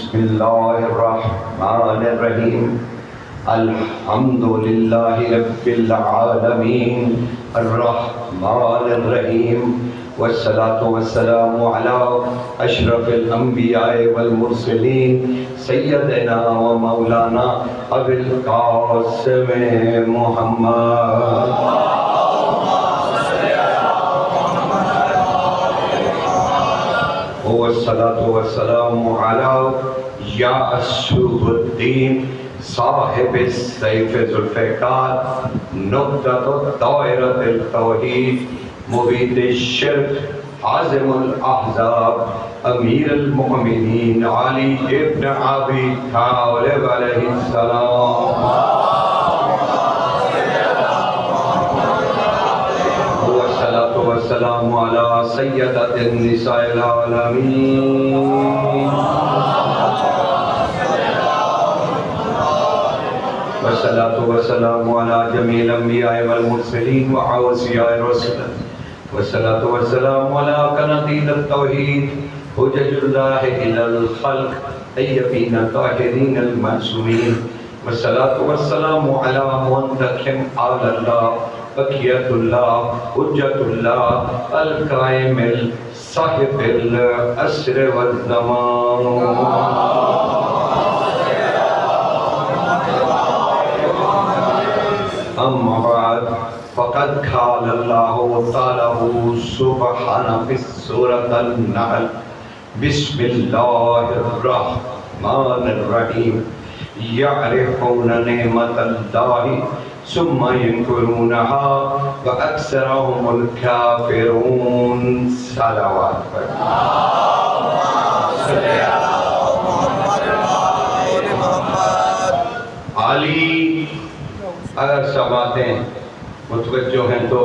بسم اللہ الرحمن الرحیم الحمد للہ رب العالمین الرحمن الرحیم والصلاة والسلام علی اشرف الانبیاء والمرسلین سیدنا و مولانا ابی القاسم محمد والصلاة والسلام علی یعصب الدین صاحب السیف ذوالفقار نقطة دائرة التوحید مبید الشرک عازم الاحزاب امیر المؤمنین علی ابن ابی طالب علیہ السلام والسلام علی سیدۃ النساء العالمین والصلاة والسلام علی جمیع الانبیاء والمرسلین وعوصیاء الرسل والصلاة والسلام علی قناطیر التوحید حجج اللہ الی الخلق طیبین طاہرین المعصومین والصلاة والسلام علی منتخب آل اللہ بقیت اللہ حجت اللہ القائم صاحب العصر والزمان اما بعد فقد قال اللہ تعالی سبحانہ فی سورۃ النحل بسم اللہ الرحمن الرحیم یعرفون نعمت اللہ ثم ينكرونها وأكثرهم الكافرون صلوات پر علی اگر سماعتیں متوجہ ہیں تو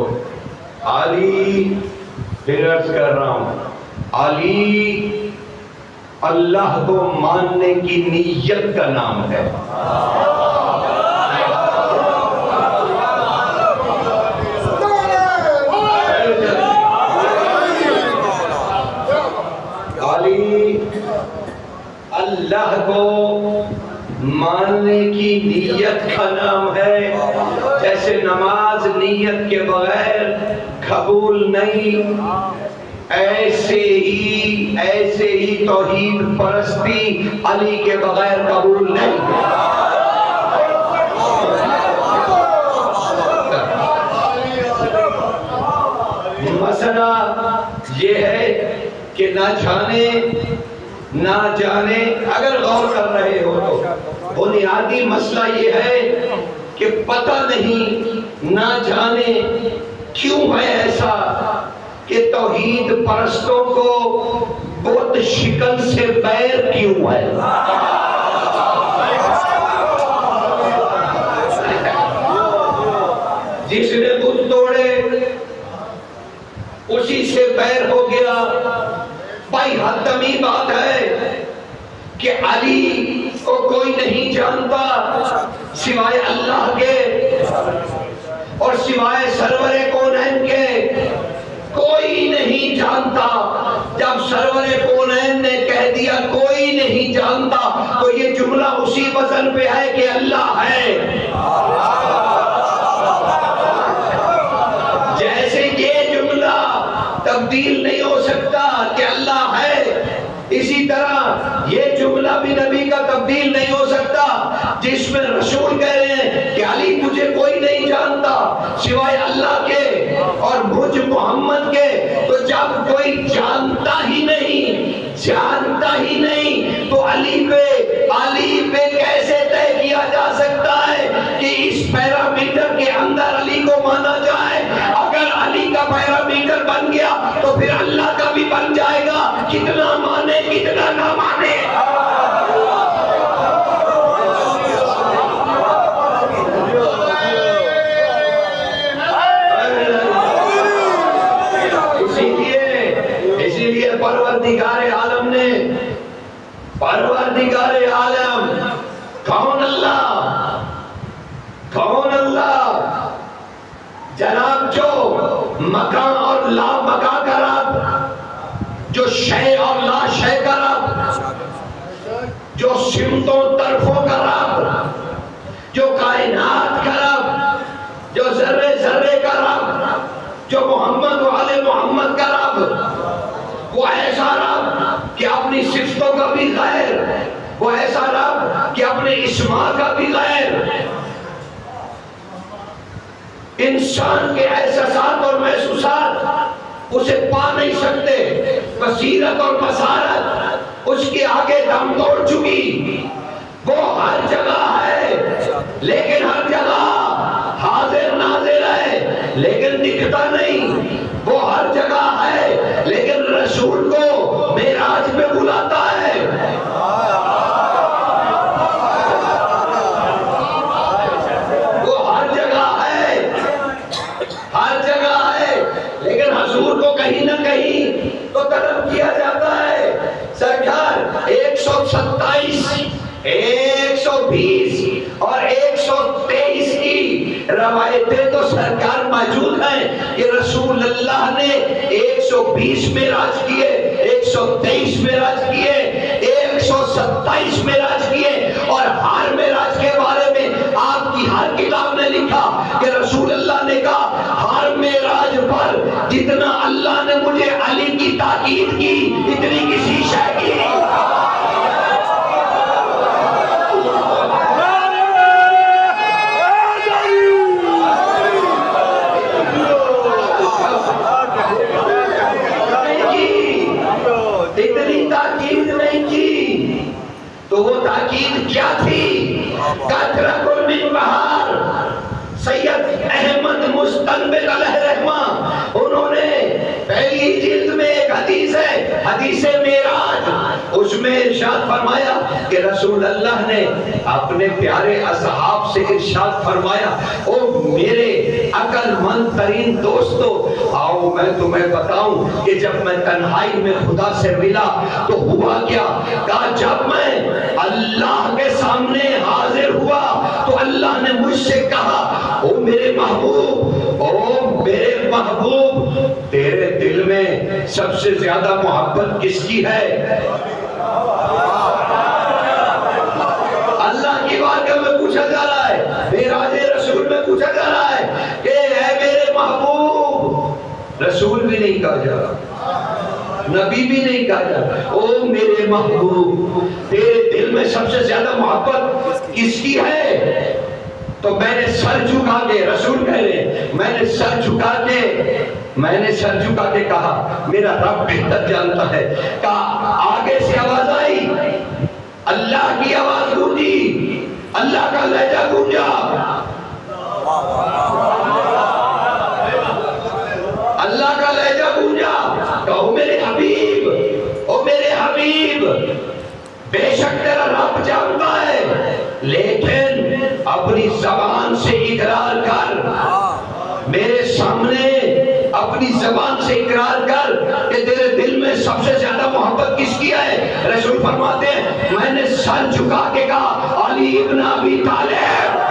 علی پھر عرض کر رہا ہوں علی اللہ کو ماننے کی نیت کا نام ہے اللہ کو ماننے کی نیت کا نام ہے جیسے نماز نیت کے بغیر قبول نہیں ایسے ہی توحید پرستی علی کے بغیر قبول نہیں مسئلہ یہ ہے کہ نہ جانے اگر غور کر رہے ہو تو بنیادی مسئلہ یہ ہے کہ پتہ نہیں نہ جانے کیوں ہے ایسا کہ توحید پرستوں کو بت شکل سے بیر کیوں ہے جس نے بت توڑے اسی سے بیر ہو گیا بھائی حتمی بات ہے کہ علی کو کوئی نہیں جانتا سوائے اللہ کے اور سوائے سرور کونین کے کوئی نہیں جانتا جب سرور کونین نے کہہ دیا کوئی نہیں جانتا تو یہ جملہ اسی وزن پہ ہے کہ اللہ ہے جیسے یہ جملہ تبدیل نہیں ہو سکتا کہ اللہ ہے اسی طرح یہ جملہ بھی نبی کا تبدیل نہیں ہو سکتا جس میں رسول کہہ رہے ہیں کہ علی تجھے کوئی نہیں جانتا سوائے اللہ کے اور مجھ محمد کے تو جب کوئی جانتا ہی نہیں تو علی پہ کیسے طے کیا جا سکتا ہے کہ اس پیرامیٹر کے اندر علی کو مانا جائے اگر علی کا پیرامیٹر بن گیا تو پھر اللہ کا بھی بن جائے گا کتنا مانے کتنا نہ مانے اسی لیے پروردگار عالم کون اللہ جناب جو مکان اور لا مکان کا رب جو شے اور لا شے کا رب جو سمتوں طرفوں کا رب، جو کائنات کا رب، جو ذرے ذرے کا رب، جو محمد و آل محمد کا رب، وہ ایسا رب کہ اپنی صفتوں کا بھی غیر، وہ ایسا رب کہ اپنے اسماء کا بھی غیر، انسان کے احساسات اور محسوسات اسے پا نہیں سکتے، بصیرت اور بصارت اس کے آگے دم توڑ چکی، وہ ہر جگہ ہے لیکن ہر جگہ حاضر ناظر ہے لیکن دکھتا نہیں، وہ ہر جگہ ہے لیکن رسول کو معراج پہ بلاتا ہے، حضور کو کہیں نہ کہیں تو طلب کیا جاتا ہے۔ سرکار 127 120 اور 123 کی روایتیں تو سرکار موجود ہیں کہ رسول اللہ نے 120 معراج کیے، 123 معراج کیے، 127 معراج کیے، اور ہر معراج کے بارے میں آپ کی ہر کتاب نے لکھا کہ رسول اللہ نے کہا ہر معراج پر جتنا اللہ نے مجھے علی کی تاکید کی اتنی کسی شے کی نہیں۔ اتنی تاکید نہیں کی تو وہ تاکید کیا تھی؟ کثرت من بہار سید احمد مستنبط علیہ رحمہ، انہوں نے پہلی جلد میں ایک حدیث ہے، حدیث معراج، اس میں ارشاد فرمایا کہ رسول اللہ نے اپنے پیارے اصحاب سے ارشاد فرمایا، او میرے عقل مند ترین دوستو، آؤ میں تمہیں بتاؤں کہ جب میں تنہائی میں خدا سے ملا تو ہوا کیا؟ کہا جب میں اللہ کے سامنے حاضر ہوا تو اللہ نے مجھ سے کہا او میرے محبوب، او میرے محبوب، تیرے دل میں سب سے زیادہ محبت کس کی ہے؟ اللہ کی بارگاہ میں پوچھا جا رہا ہے، معراج رسول میں پوچھا جا رہا ہے کہ اے میرے محبوب، رسول بھی نہیں کہا جا رہا، نبی بھی نہیں کہا جا رہا، او میرے محبوب، تیرے دل میں سب سے زیادہ محبت کس کی ہے؟ تو میں نے سر جھکا کے، رسول کہہ رہے، میں نے سر جھکا کے کہا میرا رب بہتر جانتا ہے۔ کہا آگے سے آواز آئی، اللہ کی آواز گونجی، اللہ کا لہجہ گونجا، اللہ کا لہجہ گونجا، کہو میرے حبیب، او میرے حبیب، بے شک تیرا رب جانتا ہے لیکن اپنی زبان سے اقرار کر، میرے سامنے اپنی زبان سے اقرار کر کہ تیرے دل میں سب سے زیادہ محبت کس کی ہے؟ رسول فرماتے ہیں میں نے سر جھکا کے کہا علی ابن ابی طالب،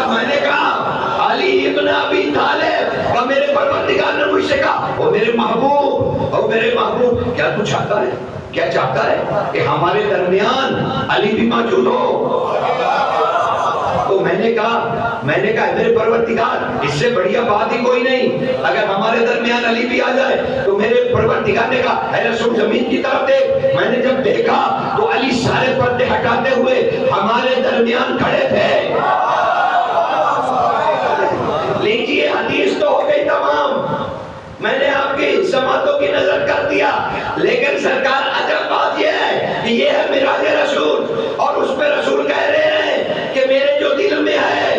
میں نے کہا علی ابن ابی طالب، کا میرے پروردگار نے مجھ سے کہا او میرے محبوب، او میرے محبوب، کیا تو چاہتا ہے، کیا چاہتا ہے کہ ہمارے درمیان علی بھی موجود ہو؟ تو میں نے کہا میرے پروردگار اس سے بڑھیا بات ہی کوئی نہیں، اگر ہمارے درمیان علی بھی آ جائے تو میرے پروردگار نے کہا اے رسول زمین کی طرف دیکھ، میں نے جب دیکھا تو علی سارے پردے ہٹاتے ہوئے ہمارے درمیان کھڑے تھے۔ لیجیے حدیث تو ہو گئی تمام، میں نے آپ کی سماعتوں کی نظر کر دیا، لیکن سرکار عجب بات یہ ہے کہ یہ ہے معراج رسول، اور اس پہ رسول کہہ رہے ہیں کہ میرے جو دل میں ہے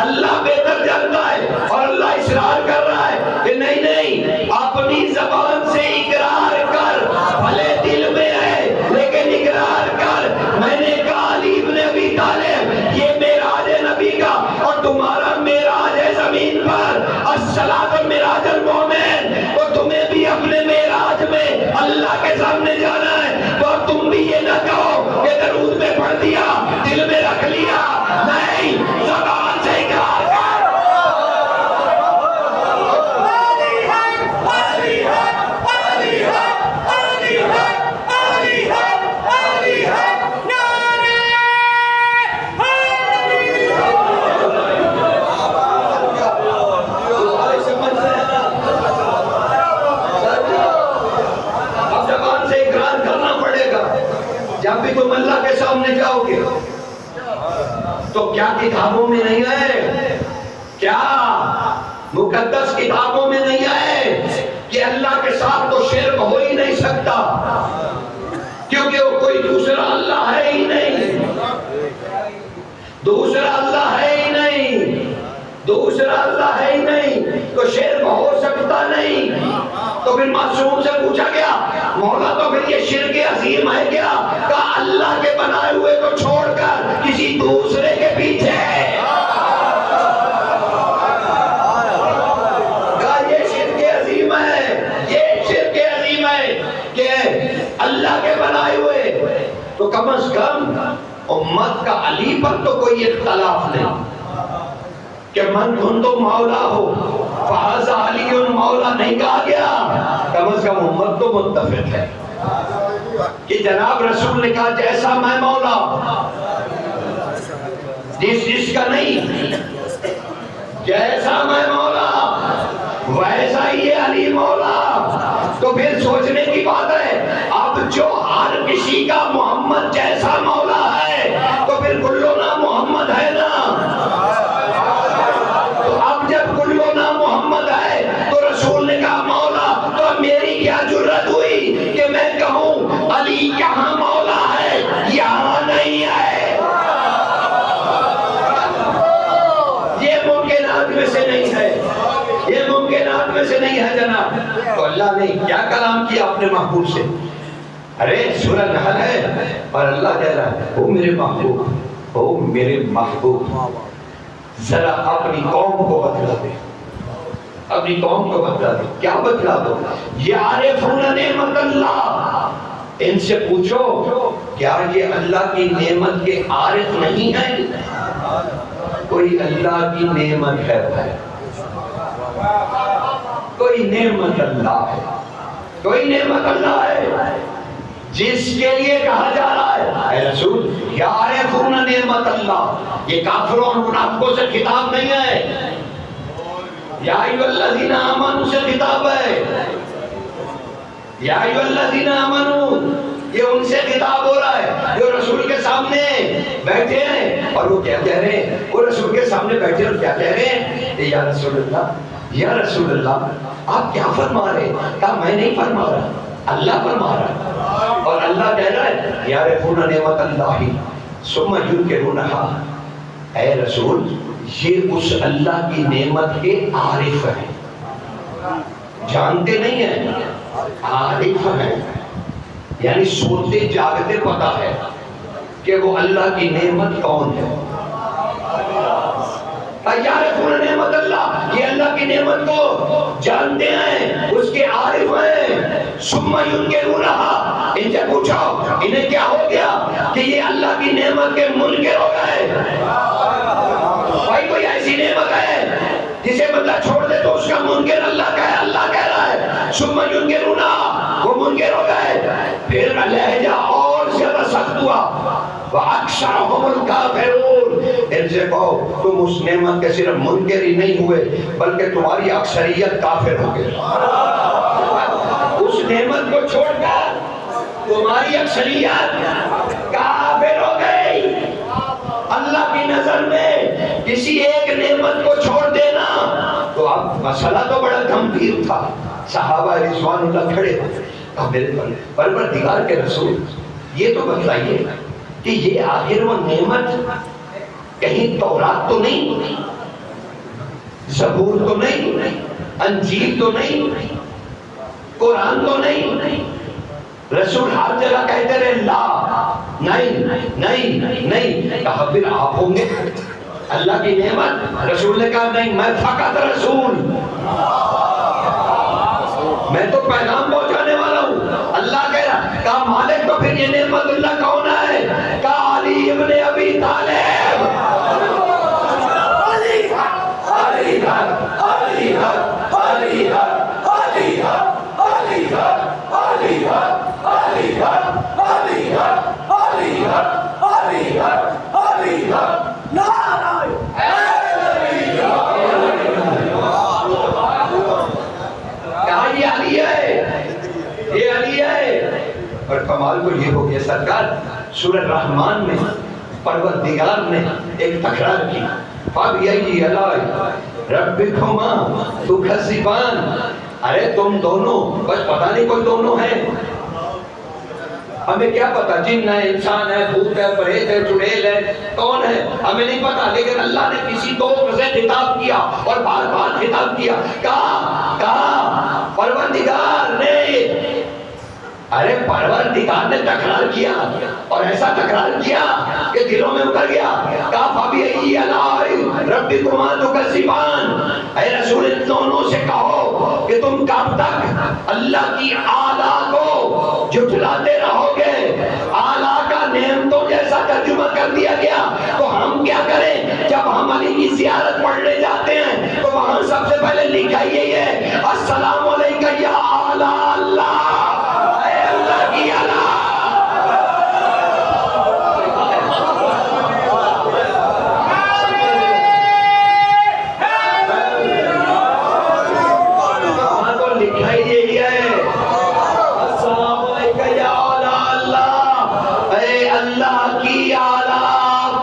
اللہ بہتر جانتا ہے، اور اللہ اصرار کر رہا ہے کہ نہیں نہیں، اپنی زبان سے اقرار کر، بھلے دل میں ہے لیکن اقرار کر۔ میں نے کہا علی ابن ابی طالب یہ معراج نبی کا اور تمہارا معراج ہے زمین پر، الصلاۃ معراج المومن، تو تمہیں بھی اپنے معراج میں اللہ کے سامنے جانا ہے، تو تم بھی یہ نہ کہو کہ درود میں پڑھ دیا دل میں رکھ لیا، نہیں، زبان سے اقرار کر۔ تم اللہ کے سامنے جاؤ گے تو کیا کتابوں میں نہیں ہے؟ کیا مقدس کتابوں میں نہیں ہے کہ اللہ کے ساتھ تو شرک ہو ہی نہیں سکتا، کیونکہ وہ کوئی دوسرا اللہ ہے ہی نہیں، دوسرا اللہ ہے ہی نہیں، دوسرا اللہ ہے ہی نہیں، تو شرک ہو سکتا نہیں۔ تو پھر معصوم سے پوچھا گیا مولا تو پھر یہ شرک عظیم ہے کیا؟ کہا اللہ کے بنائے ہوئے کو چھوڑ کر کسی دوسرے کے پیچھے ہے۔ کہا یہ شرک عظیم ہے، یہ شرک عظیم ہے کہ اللہ کے بنائے ہوئے۔ تو کم از کم امت کا علی پر تو کوئی اختلاف نہیں کہ من کنتو مولا ہو فہذا علی مولا نہیں کہا گیا، کم از کم امت تو متفق ہے کہ جناب رسول نے کہا جیسا میں مولا، جس کا نہیں، جیسا میں مولا ویسا ہی علی مولا۔ تو پھر سوچنے کی بات ہے اب جو ہر کسی کا محمد جیسا مولا ہے تو پھر کلنا محمد ہے نا، تو اب جب کلنا محمد ہے تو رسول نے کہا مولا، تو میری کیا جرت ہوئی کہ میں کہوں علی یہاں مولا ہے یہاں نہیں ہے؟ یہ ممکنات میں سے نہیں ہے، یہ ممکنات میں سے نہیں ہے جناب۔ تو اللہ نے کیا کلام کیا اپنے محبوب سے؟ ارے سورہ نحل ہے اور اللہ کہہ رہا ہے او میرے محبوب، او میرے محبوب ذرا اپنی قوم کو بتلا دے، اپنی قوم کو بتلا دے۔ کیا بتلا دو؟ یعرفون نعمت اللہ، ان سے پوچھو کیا یہ اللہ کی نعمت کے عارف نہیں ہیں؟ کوئی اللہ کی نعمت ہے بھائی، کوئی نعمت اللہ ہے، کوئی نعمت اللہ ہے جس کے لیے کہا جا رہا ہے اے رسول یعرفون نعمت اللہ۔ یہ کافروں اور منافقوں سے خطاب نہیں ہے، یا ایھا الذین آمنوا سے خطاب ہے، یا ایھا الذین آمنوا یہ ان سے خطاب ہو رہا ہے جو رسول کے سامنے بیٹھے ہیں اور وہ کیا کہہ رہے ہیں؟ وہ رسول کے سامنے بیٹھے اور کیا کہہ رہے ہیں؟ یا رسول اللہ، یا رسول اللہ آپ کیا فرما رہے ہیں؟ کہا میں نہیں فرما رہا، اللہ فرما رہا، اور اللہ کہہ رہا ہے یعرفون نعمت اللہ ثم ینکرونہا۔ اے رسول یہ اس اللہ کی نعمت کے عارف ہیں، جانتے نہیں ہیں، عارف ہیں، یعنی سوتے جاگتے پتا ہے کہ وہ اللہ کی نعمت کون ہے۔ یعرفون نعمت اللہ، یہ اللہ کی نعمت کو جانتے ہیں، اس کے عارف ہیں۔ ثم ینکرونہا، ان سے پوچھو انہیں کیا ہو گیا کہ یہ اللہ کی نعمت کے منکر ہو گئے؟ بھائی کوئی ایسی نعمت ہے جسے بندہ چھوڑ دے تو اس کا منکر اللہ کا ہے؟ اللہ کہہ رہا ہے ثم ینکرونہا، وہ منکر ہو گئے۔ پھر لہجہ اور زیادہ سخت ہوا، وَأَكْثَرُهُمُ الْكَافِرُونَ، ان سے کہو تم اس نعمت کے صرف منکر ہی نہیں ہوئے بلکہ تمہاری اکثریت کافر ہو گئی۔ اس نعمت کو چھوڑ کر تمہاری اکثریت کافر ہو گئی۔ اللہ کی نظر میں کسی ایک نعمت کو چھوڑ دینا تو اب مسئلہ تو بڑا گمبھیر تھا۔ صحابہ رضوان اللہ کھڑے ہو، میرے پروردگار کے رسول یہ تو بتلائیے کہ یہ آخر وہ نعمت کہیں تورات تو نہیں، زبور تو نہیں، انجیل تو نہیں، قرآن تو نہیں؟ رسول ہر جگہ کہتے رہے لا، نہیں نہیں نہیں، کہا پھر آپ ہوں گے اللہ کی نعمت؟ رسول نے کہا نہیں، میں فقط رسول، میں تو پیغام پہنچانے والا ہوں۔ اللہ کہہ رہا، کہا مالک تو پھر یہ نعمت اللہ کون ہے؟ کہا علی ابن ابی طالب۔ علی حق، علی حق، علی حق، علی حق، علی حق، علی حق، علی حق، علی حق، علی حق، علی حق، علی حق، علی حق، نعرہ کہا یہ علی ہے، یہ علی ہے۔ اور کمال کو یہ ہو گیا سرکار سورہ رحمان میں پروردگار نے ایک تکرار کی، فَبِأَيِّ آلَاءِ رَبِّكُمَا تُكَذِّبَانِ، ارے تم دونوں، بس پتہ نہیں کوئی دونوں ہے، ہمیں کیا پتا جن ہے، انسان ہے، بھوت ہے، پریت ہے، چڑیل ہے، کون ہے ہمیں نہیں پتا، لیکن اللہ نے کسی دو سے خطاب کیا اور بار بار خطاب کیا، کہا پروردگار نے، ارے پروردگار نے تکرار کیا اور ایسا تکرار کیا کہ دلوں میں اتر گیا، کہا فَبِأَيِّ آلَاءِ رَبِّكُمَا تُكَذِّبَانِ، اے رسول ان دونوں سے کہو کہ تم کب تک اللہ کی آلا کو جھٹلاتے رہو گے۔ آلا کا نعمتوں جیسا ترجمہ کر دیا گیا، تو ہم کیا کریں؟ جب ہم علی کی زیارت پڑھنے جاتے ہیں تو وہاں سب سے پہلے لکھا یہی ہے، السلام علیکم یا آلا اللہ، اے اللہ کی آلا۔ وہاں تو لکھا یہی ہے، السلام علیکم یا آلا اللہ، اے اللہ کی آلا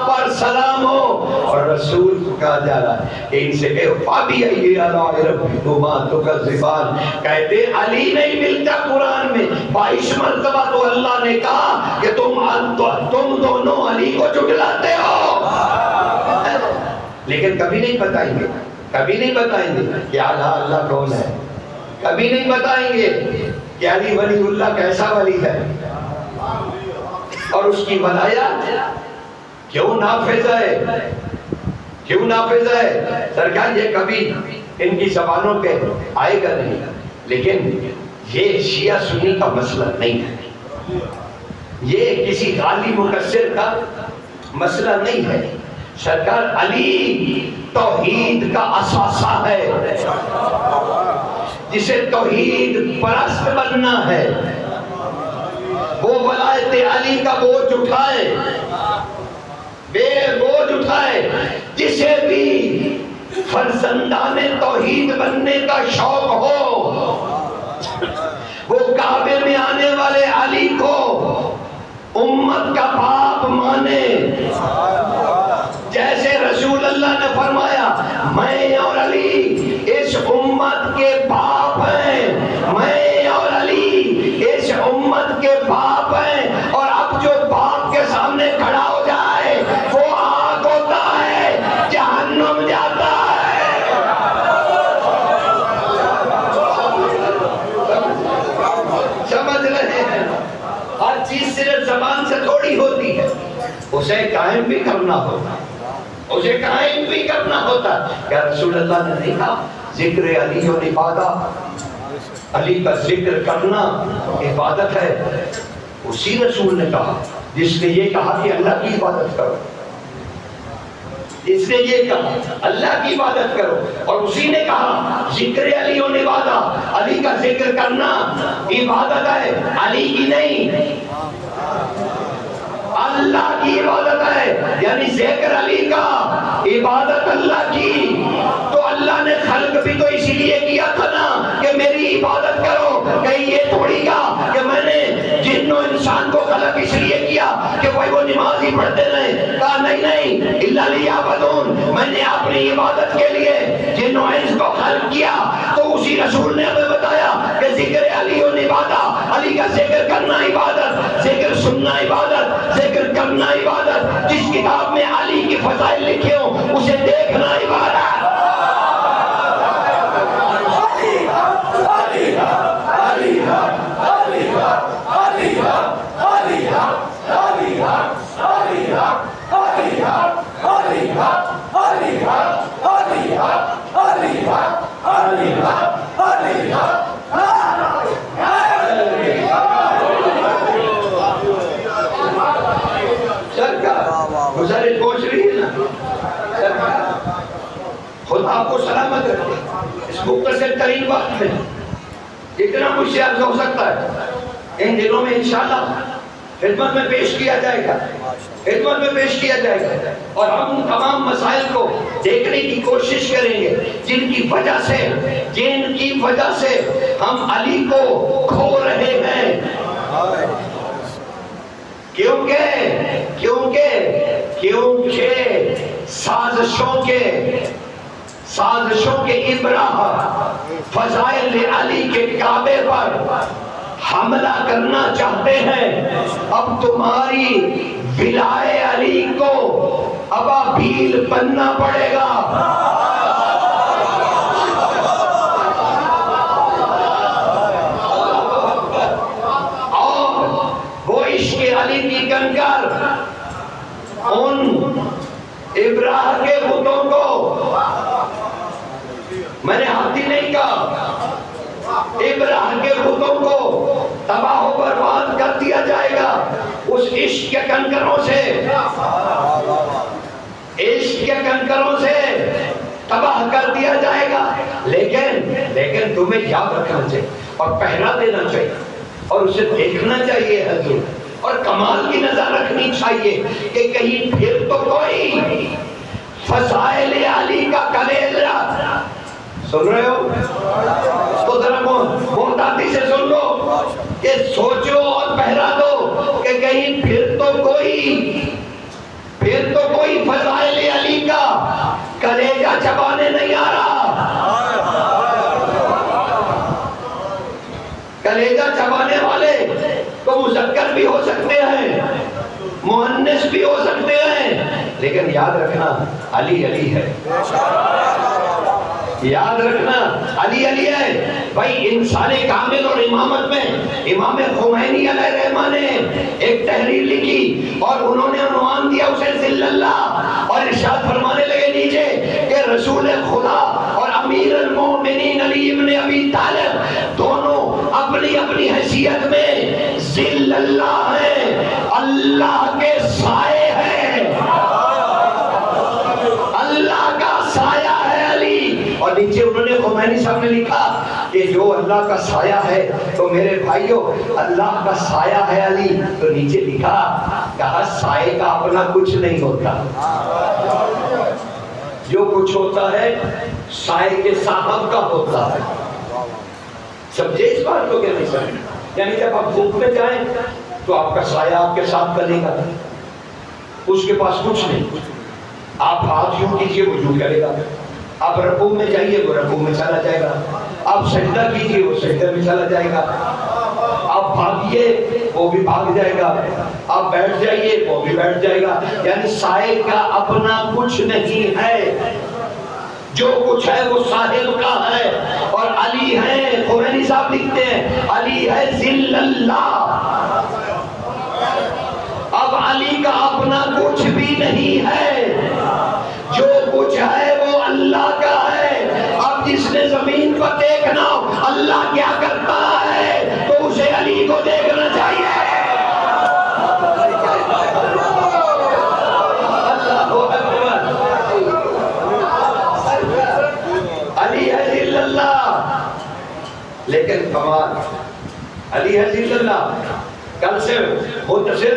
پر سلام ہو۔ اور رسول کو کہا جا رہا ہے کہ ان سے کہو فَبِأَيِّ آلَاءِ رَبِّكُمَا تُكَذِّبَانِ، کہتے علی نہیں ملتا قرآن میں 22 مرتبہ تو اللہ نے کہا کہ تم دونوں علی کو جھٹلاتے ہو، لیکن کبھی نہیں بتائیں گے، کبھی نہیں بتائیں گے کہ آلہ اللہ کون ہے، کبھی نہیں بتائیں گے کہ علی ولی اللہ کیسا ولی ہے، اور اس کی ولایت کیوں نافذ ہے، کیوں نافذ ہے۔ سرکار یہ کبھی ان کی زبانوں پہ آئے گا نہیں، لیکن یہ شیعہ سنی کا مسئلہ نہیں ہے، یہ کسی غالی مکسر کا مسئلہ نہیں ہے۔ سرکار علی توحید کا اساسہ ہے، جسے توحید پرست بننا ہے وہ ولایت علی کا بوجھ اٹھائے، بے بوجھ اٹھائے۔ جسے بھی فرزندان توحید بننے کا شوق ہو وہ کعبے میں آنے والے علی کو امت کا باپ مانے، جیسے رسول اللہ نے فرمایا میں اور علی اس امت کے باپ ہیں، میں اور علی اس امت کے باپ ہیں، اور اب جو باپ کے سامنے کھڑا ہو جائے وہ آگ ہوتا ہے، جہنم جاتا ہے۔ سمجھ رہے ہیں؟ ہر چیز صرف زبان سے تھوڑی ہوتی ہے، اسے قائم بھی کرنا ہوتا، اسے قائم بھی کرنا ہوتا۔ کیا رسول اللہ نے نہیں کہا ذکر علی و عبادہ، علی کا ذکر کرنا عبادت ہے؟ اسی رسول نے کہا جس نے یہ کہا کہ اللہ کی عبادت کرو، اس نے یہ کہا اللہ کی عبادت کرو، اور اسی نے کہا ذکر علی و عبادہ، علی کا ذکر کرنا عبادت ہے، علی کی نہیں، اللہ کی عبادت ہے، یعنی ذکر علی کا، عبادت اللہ کی۔ تو اللہ نے خلق بھی تو اسی لیے کیا تھا نا کہ میری عبادت کرو، کہیں یہ تھوڑی کہا کہ میں نے جن و انسان کو خلق اس لیے کیا کہ وہ نماز ہی پڑھتے رہیں، کہا نہیں الا لیعبدون، میں نے اپنی عبادت کے لیے جن و انس کو خلق کیا۔ تو اسی رسول نے ہمیں بتایا کہ ذکر علی و عبادہ، علی کا ذکر کرنا عبادت، ذکر سننا عبادت، ذکر کرنا عبادت، جس کتاب میں علی کی فضائل لکھے ہوں اسے دیکھنا عبادت۔ گزارش پہنچ رہی ہے نا، خدا آپ کو سلامت رکھے اس مختصر ترین وقت میں، جتنا مجھ سے عرض ہو سکتا ہے ان دنوں میں انشاءاللہ خدمت میں پیش کیا جائے گا، خدمت میں پیش کیا جائے گا، اور ہم تمام مسائل کو دیکھنے کی کوشش کریں گے جن کی وجہ سے ہم علی کو کھو رہے ہیں۔ کیونکہ سازشوں کے ابراہ فضائل علی کے کعبے پر حملہ کرنا چاہتے ہیں. اب تمہاری ولائے علی کو ابابیل بننا پڑے گا. اور وہ عشق علی کی کنکر ان ابراہ کے بتوں کو، میں نے ہاتھی نہیں کہا، ابراہ کے بتوں کو تباہ و برباد کر دیا جائے گا اس عشق کے کنکروں سے. عشق کے کنکروں سے تباہ کر دیا جائے گا. لیکن تمہیں یاد رکھنا چاہیے اور پہرا دینا چاہیے اور اسے دیکھنا چاہیے حضور، اور کمال کی نظر رکھنی چاہیے کہ کہیں پھر تو کوئی فضائل علی کا کلیجہ، سن رہے ہو تو ذرا محتاطی سے سن لو کہ سوچو اور پہرا دو کہ کہیں پھر تو کوئی فضائل علی کا کلیجہ چبانے نہیں آ رہا. کلیجہ چبانے والے تو مذکر بھی ہو سکتے ہیں، مؤنث بھی ہو سکتے ہیں، لیکن یاد رکھنا علی علی ہے. یاد رکھنا علی علی ہے. بھائی انسان کامل اور امامت میں امام خمینی علیہ الرحمہ نے ایک تحریر لکھی اور انہوں نے عنوان دیا اسے ذل اللہ، اور ارشاد فرمانے لگے نیچے کہ رسول خدا اور امیر المومنین علی ابن ابی طالب دونوں اپنی اپنی حیثیت میں ذل اللہ ہیں، اللہ کے سائے ہیں، اللہ کا سایہ ہے علی. اور نیچے انہوں نے خمینی صاحب نے لکھا کہ جو اللہ کا سایہ ہے تو میرے بھائیوں اللہ کا سایہ ہے علی. تو نیچے لکھا کہا سائے کا اپنا کچھ نہیں ہوتا، جو کچھ ہوتا ہے سائے کے صاحب کا ہوتا ہے. سمجھے اس بات کو کہ نہیں سمجھے؟ یعنی جب آپ دھوپ میں جائیں تو آپ کا سایہ آپ کے ساتھ چلے گا، اس کے پاس کچھ نہیں. آپ ہاتھ یوں کیجئے وہ یوں کرے گا، آپ رکوع میں جائیے وہ رکوع میں چلا جائے گا، آپ سجدہ کیجئے وہ سجدہ میں چلا جائے گا، آپ بھاگیے وہ بھی بھاگ جائے گا، آپ بیٹھ جائیے وہ بھی بیٹھ جائے گا. یعنی سائے کا اپنا کچھ نہیں ہے، جو کچھ ہے وہ صاحب کا ہے. اور علی ہے، خمینی صاحب لکھتے ہیں علی ہے ذل اللہ. اب علی کا اپنا کچھ بھی نہیں ہے، جو کچھ ہے وہ اللہ کا ہے. اب جس نے زمین پر دیکھنا اللہ کیا کرتا ہے تو اسے علی کو دیکھنا چاہیے. علی ہے ذل اللہ. لیکن کمال علی ہے ذل اللہ. کل سے متصل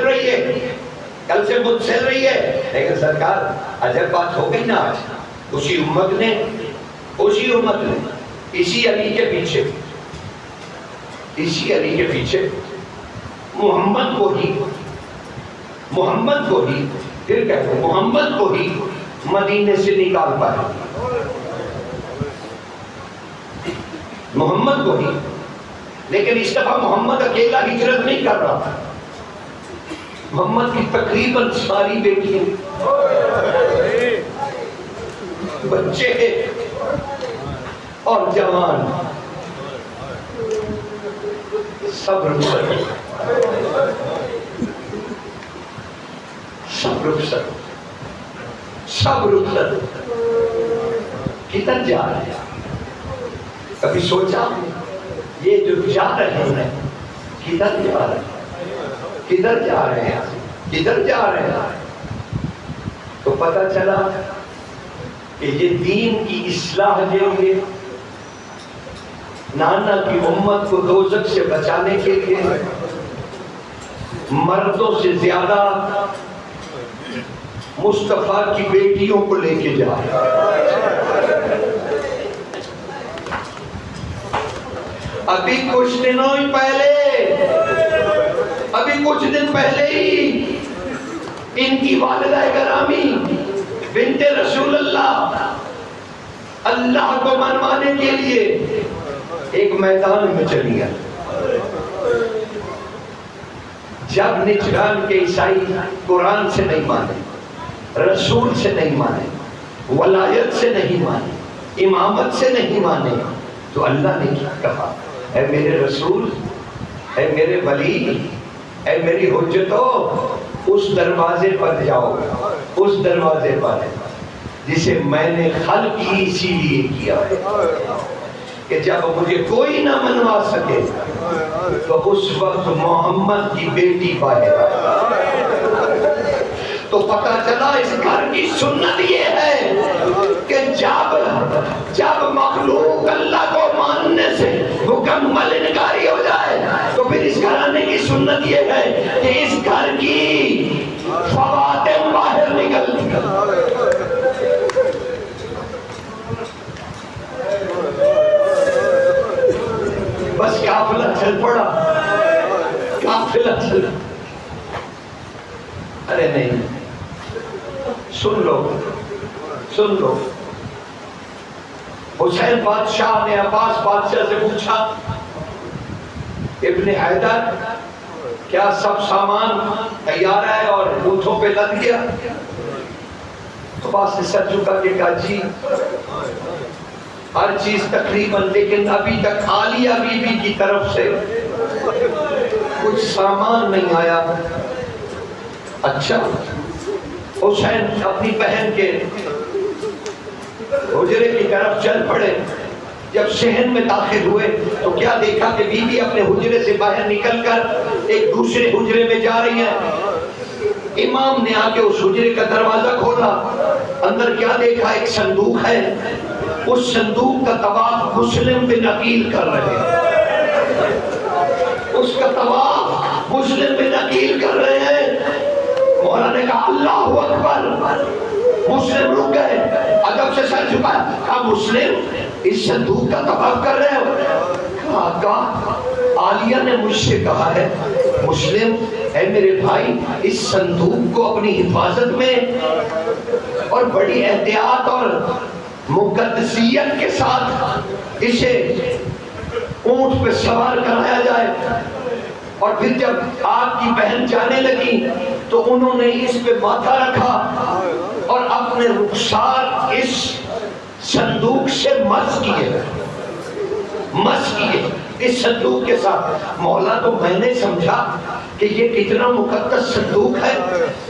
رہیے، لیکن سرکار عجب بات ہو گئی نا آج. اسی امت نے اسی علی کے پیچھے محمد کو ہی پھر کہتے ہیں محمد کو ہی مدینے سے نکال پائے، محمد کو ہی. لیکن اس دفعہ محمد اکیلا ہجرت نہیں کر رہا تھا، محمد کی تقریباً ساری بیٹیاں، بچے اور جوان سب رخصت کدھر جا رہے ہیں؟ کبھی سوچا یہ جو جا رہے ہیں کدھر جا رہے ہیں؟ تو پتہ چلا کہ یہ دین کی اصلاح کے لیے، نانا کی امت کو دوزخ سے بچانے کے لیے مردوں سے زیادہ مصطفیٰ کی بیٹیوں کو لے کے جا رہے ہیں. ابھی کچھ دنوں پہلے ابھی کچھ دن پہلے ہی ان کی والدہ گرامی بنت رسول اللہ اللہ کو منوانے کے لیے ایک میدان میں چلی گئی. جب نجران کے عیسائی قرآن سے نہیں مانے، رسول سے نہیں مانے، ولایت سے نہیں مانے، امامت سے نہیں مانے، تو اللہ نے کیا کہا؟ اے میرے رسول، اے میرے ولی، اے میری حجتو، اس دروازے پر جاؤ، اس دروازے پر جسے میں نے خلق ہی اسی لیے کیا ہے کہ جب مجھے کوئی نہ منوا سکے تو اس وقت محمد کی بیٹی باہر آئے. تو پتہ چلا اس گھر کی سنت یہ ہے کہ جب مخلوق اللہ کو ماننے سے مکمل انکاری ہو جائے تو پھر اس گھرانے کی سنت یہ ہے کہ اس گھر کی فواتح باہر نکلتی ہیں. بس قافلہ چل پڑا، قافلہ چل. ارے نہیں، سن لو سن لو. حسین بادشاہ نے عباس بادشاہ سے پوچھا، ابن حیدر کیا سب سامان تیار ہے اور اونٹوں پہ لد گیا؟ عباس نے سر جھکا کے کہا جی ہر چیز تقریباً، لیکن ابھی تک عالیہ بی بی کی طرف سے کچھ سامان نہیں آیا. اچھا. حسین اپنی بہن کے حجرے کی طرف چل پڑے. جب صحن میں داخل ہوئے تو کیا دیکھا کہ بی بی اپنے حجرے سے باہر نکل کر ایک دوسرے حجرے میں جا رہی ہے. امام نے آ کے اس حجرے کا دروازہ کھولا. اندر کیا دیکھا؟ ایک صندوق ہے. اس صندوق کا طواف مسلم بن عقیل کر رہے ہیں. اس کا طواف مسلم بن عقیل کر رہے ہیں. مولا نے کہا اللہ اکبر. مسلم رک گئے، ادب سے سر جھکایا. کہا مسلم اس صندوق کا طواف کر رہے ہو؟ کہا عالیہ نے مجھ سے کہا ہے. مسلم اے میرے بھائی، اس صندوق کو اپنی حفاظت میں اور بڑی احتیاط اور مقدسیت کے ساتھ اسے اونٹ پہ سوار کرایا جائے. اور پھر جب آپ کی بہن جانے لگی تو انہوں نے اس پہ ماتھا رکھا اور اپنے رخسار اس صندوق سے مس کیے اس صندوق کے ساتھ. مولا تو میں نے سمجھا کہ یہ کتنا مقدس صندوق ہے،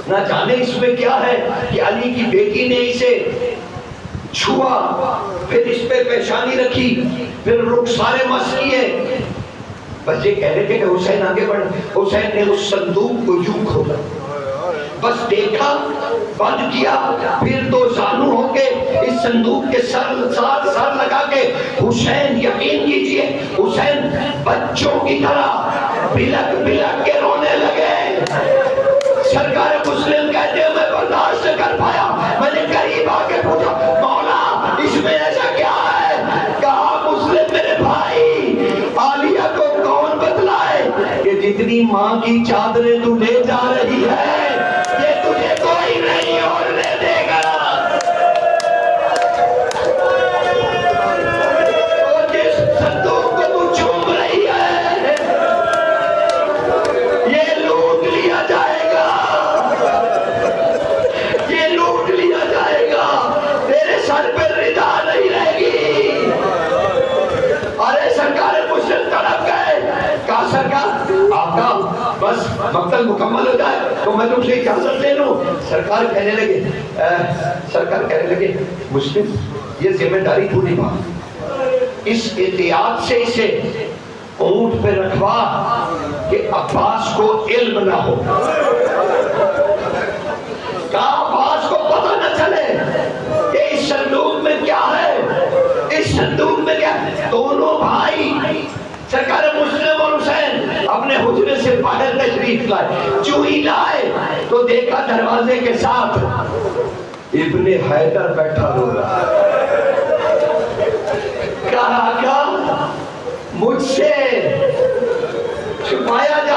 نہ جانے اس میں کیا ہے کہ علی کی بیٹی نے اسے چھوا، پھر اس پہ پیشانی رکھی، پھر رخسارے مس کیے. بس یہ کہہ رہے تھے کہ حسین آگے بڑھ. حسین نے اس صندوق کو یوں کھولا، بس دیکھا، بند کیا، پھر دو زانو ہو کے اس صندوق کے سر لگا کے حسین، یقین کیجئے حسین بچوں کی طرح بلک بلک کے رونے لگے. سرکار مسلم کہتے ہیں میں برداشت کر پایا. میں نے قریب آ کے پوچھا مولا اس میں ایسا کیا ہے؟ کہا مسلم میرے بھائی، عالیہ کو کون بتلائے کہ جتنی ماں کی چادریں تو لے جا رہی ہے یہ تجھے کوئی نہیں اور لے دے گا. اور جس صندوق کو تو چوم رہی ہے یہ لوٹ لیا جائے گا، یہ لوٹ لیا جائے گا. تیرے سر پہ رضا نہیں رہے گی. ارے سرکار مسلم طرف گئے. کہا سرکار آپ کا بس مقتل مکمل ہو جائے تو میں تم سے اجازت لے لوں. سرکار کہنے لگے مسلم یہ ذمہ داری تو نبھا، اس احتیاط سے اسے اونٹ پہ رکھوا کہ عباس کو علم نہ ہو. کہا عباس کو پتہ نہ چلے کہ اس صندوق میں کیا ہے، اس صندوق میں کیا. دونوں بھائی سرکار مسلم اور حسین اپنے حجرے سے باہر تشریف لائے. جو ہی لائے تو دیکھا دروازے کے ساتھ ابن حیدر بیٹھا ہو رہا. کہا مجھ سے چھپایا جا